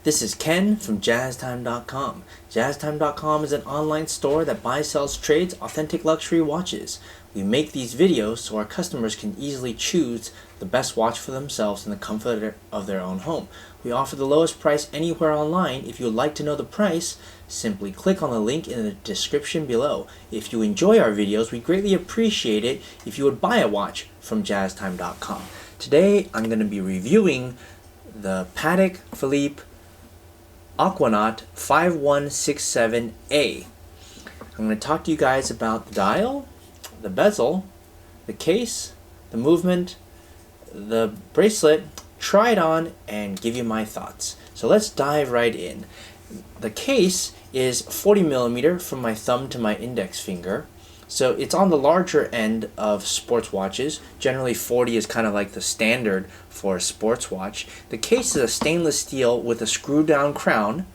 This is Ken from JazzTime.com. JazzTime.com is an online store that buys, sells, trades authentic luxury watches. We make these videos so our customers can easily choose the best watch for themselves in the comfort of their own home. We offer the lowest price anywhere online. If you would like to know the price, simply click on the link in the description below. If you enjoy our videos, we greatly appreciate it if you would buy a watch from JazzTime.com. Today, I'm going to be reviewing the Patek Philippe Aquanaut 5167A. I'm going to talk to you guys about the dial, the bezel, the case, the movement, the bracelet, try it on, and give you my thoughts. So let's dive right in. The case is 40mm from my thumb to my index finger. So it's on the larger end of sports watches. Generally 40 is kind of like the standard for a sports watch. The case is a stainless steel with a screw down crown,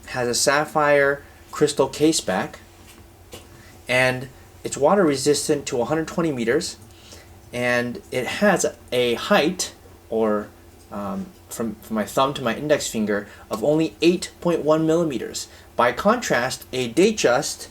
has a sapphire crystal case back, and it's water resistant to 120 meters, and it has a height, or from my thumb to my index finger, of only 8.1 millimeters. By contrast, a Datejust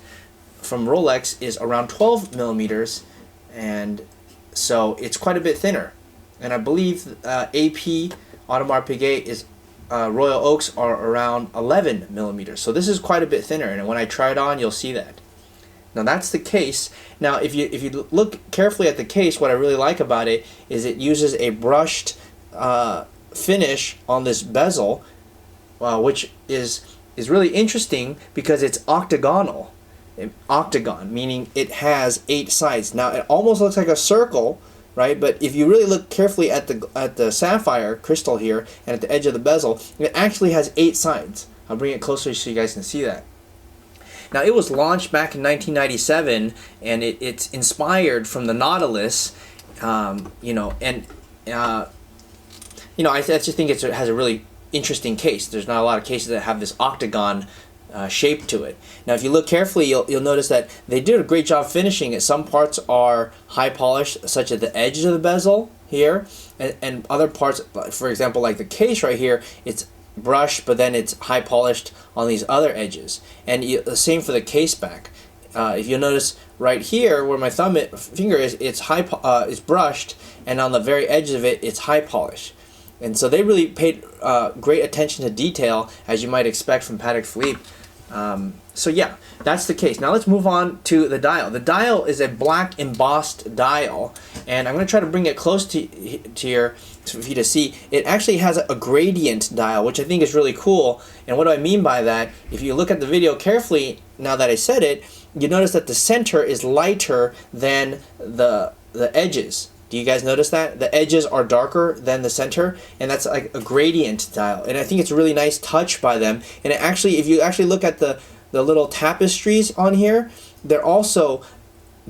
from Rolex is around 12 millimeters, and so it's quite a bit thinner. And I believe AP Audemars Piguet is Royal Oaks are around 11 millimeters. So this is quite a bit thinner, and when I try it on, you'll see that. Now that's the case. Now if you look carefully at the case, what I really like about it is it uses a brushed finish on this bezel, which is really interesting because it's octagonal. Octagon, meaning it has 8 sides. Now it almost looks like a circle, right? But if you really look carefully at the sapphire crystal here and at the edge of the bezel, it actually has 8 sides. I'll bring it closer so you guys can see that. Now it was launched back in 1997, and it's inspired from the Nautilus, I just think it has a really interesting case. There's not a lot of cases that have this octagon shape to it. Now if you look carefully, you'll notice that they did a great job finishing it. Some parts are high polished, such as the edges of the bezel here, and other parts, for example, like the case right here, it's brushed, but then it's high polished on these other edges. And the same for the case back. If you'll notice right here where my finger is, it's brushed, and on the very edge of it, it's high polish. And so they really paid great attention to detail, as you might expect from Patek Philippe. So yeah, that's the case. Now let's move on to the dial. The dial is a black embossed dial, and I'm going to try to bring it close to here for you to see. It actually has a gradient dial, which I think is really cool. And what do I mean by that? If you look at the video carefully, now that I said it, you notice that the center is lighter than the edges. Do you guys notice that? The edges are darker than the center, and that's like a gradient dial. And I think it's a really nice touch by them. And it actually, if you actually look at the little tapestries on here, they're also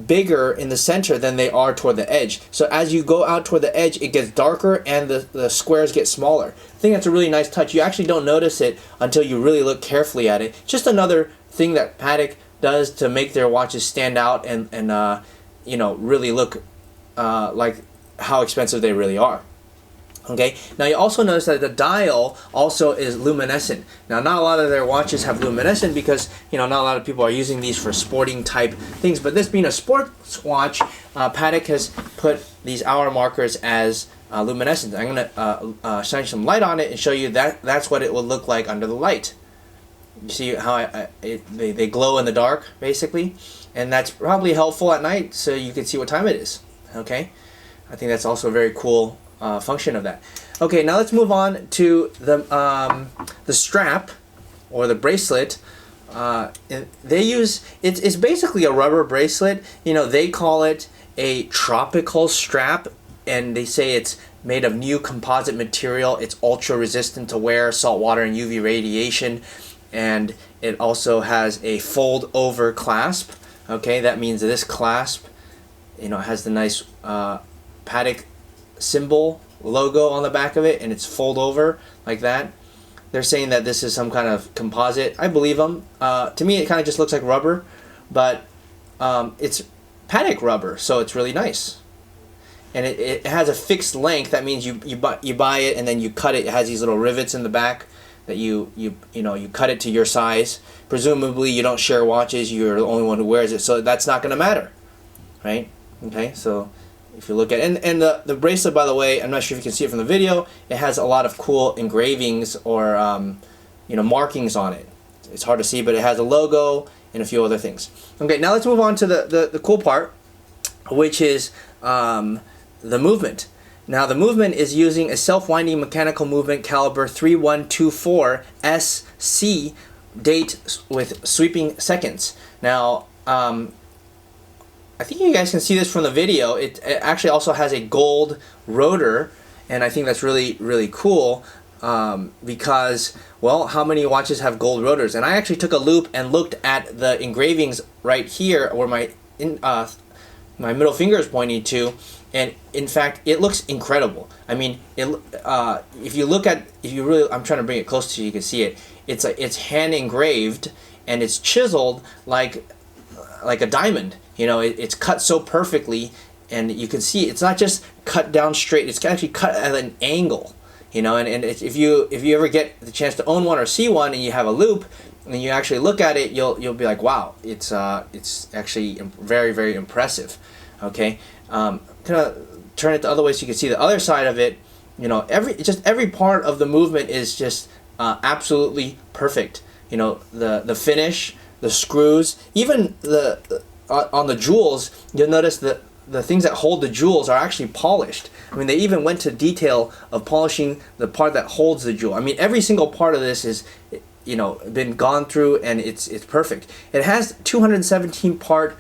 bigger in the center than they are toward the edge. So as you go out toward the edge, it gets darker and the squares get smaller. I think that's a really nice touch. You actually don't notice it until you really look carefully at it. Just another thing that Patek does to make their watches stand out and really look like how expensive they really are. Okay, now you also notice that the dial also is luminescent. Now not a lot of their watches have luminescent because not a lot of people are using these for sporting type things, but this being a sports watch, Patek has put these hour markers as luminescent. I'm going to shine some light on it and show you that's what it will look like under the light. You see how they glow in the dark, basically, and that's probably helpful at night so you can see what time it is. Okay, I think that's also a very cool function of that. Okay, now let's move on to the strap or the bracelet. They use it's basically a rubber bracelet. They call it a tropical strap, and they say it's made of new composite material. It's ultra resistant to wear, salt water, and UV radiation, and it also has a fold over clasp. Okay, that means this clasp it has the nice Patek symbol logo on the back of it, and it's fold over like that. They're saying that this is some kind of composite. I believe them. To me, it kind of just looks like rubber, but it's Patek rubber, so it's really nice. And it has a fixed length. That means you buy it and then you cut it. It has these little rivets in the back that you cut it to your size. Presumably you don't share watches, you're the only one who wears it, so that's not going to matter, right? Okay, so if you look at and the bracelet, by the way, I'm not sure if you can see it from the video, it has a lot of cool engravings or markings on it. It's hard to see, but it has a logo and a few other things. Okay, now let's move on to the cool part, which is the movement. Now the movement is using a self-winding mechanical movement caliber 3124 SC date with sweeping seconds. Now I think you guys can see this from the video. It actually also has a gold rotor, and I think that's really, really cool because, well, how many watches have gold rotors? And I actually took a loop and looked at the engravings right here where my middle finger is pointing to, and in fact, it looks incredible. I mean, if you really, I'm trying to bring it close to you, you can see it. It's hand engraved and it's chiseled like a diamond. It's cut so perfectly, and you can see it's not just cut down straight, it's actually cut at an angle, and if you ever get the chance to own one or see one and you have a loop and you actually look at it, you'll be like, wow, it's actually very, very impressive. Okay, kind of turn it the other way so you can see the other side of it. Every part of the movement is just absolutely perfect. The finish, the screws, even on the jewels, you'll notice that the things that hold the jewels are actually polished. I mean, they even went to detail of polishing the part that holds the jewel. I mean, every single part of this is, been gone through, and it's perfect. It has 217 parts,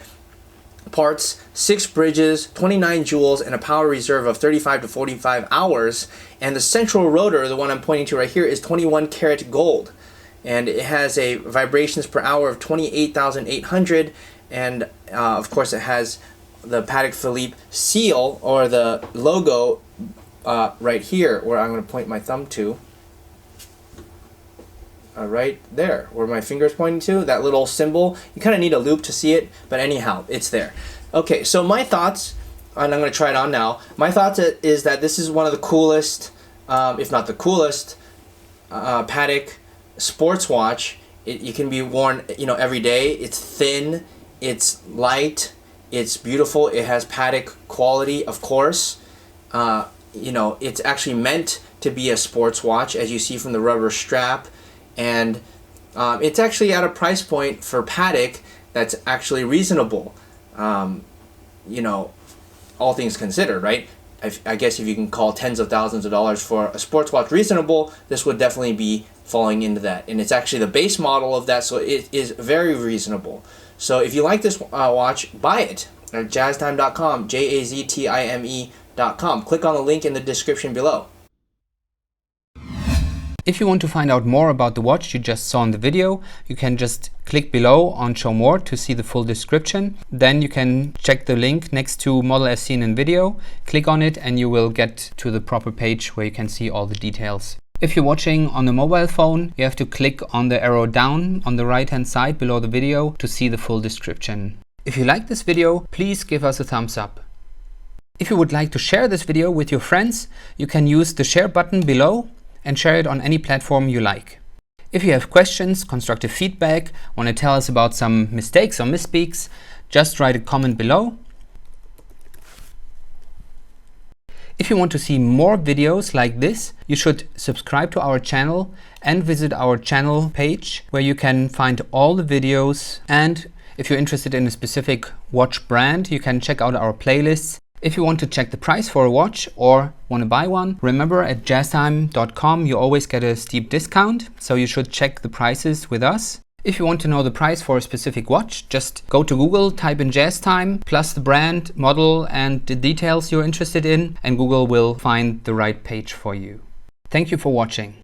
6 bridges, 29 jewels, and a power reserve of 35 to 45 hours. And the central rotor, the one I'm pointing to right here, is 21 karat gold. And it has a vibrations per hour of 28,800. And of course it has the Patek Philippe seal, or the logo, right here where I'm going to point my thumb to. Right there where my finger is pointing to, that little symbol. You kind of need a loop to see it, but anyhow, it's there. Okay, so my thoughts, and I'm going to try it on now. My thoughts is that this is one of the coolest, if not the coolest, Patek sports watch. You can be worn every day. It's thin, it's light, it's beautiful, it has Patek quality, of course. It's actually meant to be a sports watch, as you see from the rubber strap, and it's actually at a price point for Patek that's actually reasonable. All things considered, right? I guess if you can call tens of thousands of dollars for a sports watch reasonable, this would definitely be falling into that. And it's actually the base model of that, so it is very reasonable. So if you like this watch, buy it at jazztime.com, JAZTIME.com. Click on the link in the description below. If you want to find out more about the watch you just saw in the video, you can just click below on Show More to see the full description. Then you can check the link next to model as seen in video, click on it, and you will get to the proper page where you can see all the details. If you're watching on a mobile phone, you have to click on the arrow down on the right hand side below the video to see the full description. If you like this video, please give us a thumbs up. If you would like to share this video with your friends, you can use the share button below and share it on any platform you like. If you have questions, constructive feedback, want to tell us about some mistakes or misspeaks, just write a comment below. If you want to see more videos like this, you should subscribe to our channel and visit our channel page where you can find all the videos. And if you're interested in a specific watch brand, you can check out our playlists. If you want to check the price for a watch or want to buy one, remember at jazztime.com you always get a steep discount, so you should check the prices with us. If you want to know the price for a specific watch, just go to Google, type in JazzTime, plus the brand, model, and the details you're interested in, and Google will find the right page for you. Thank you for watching.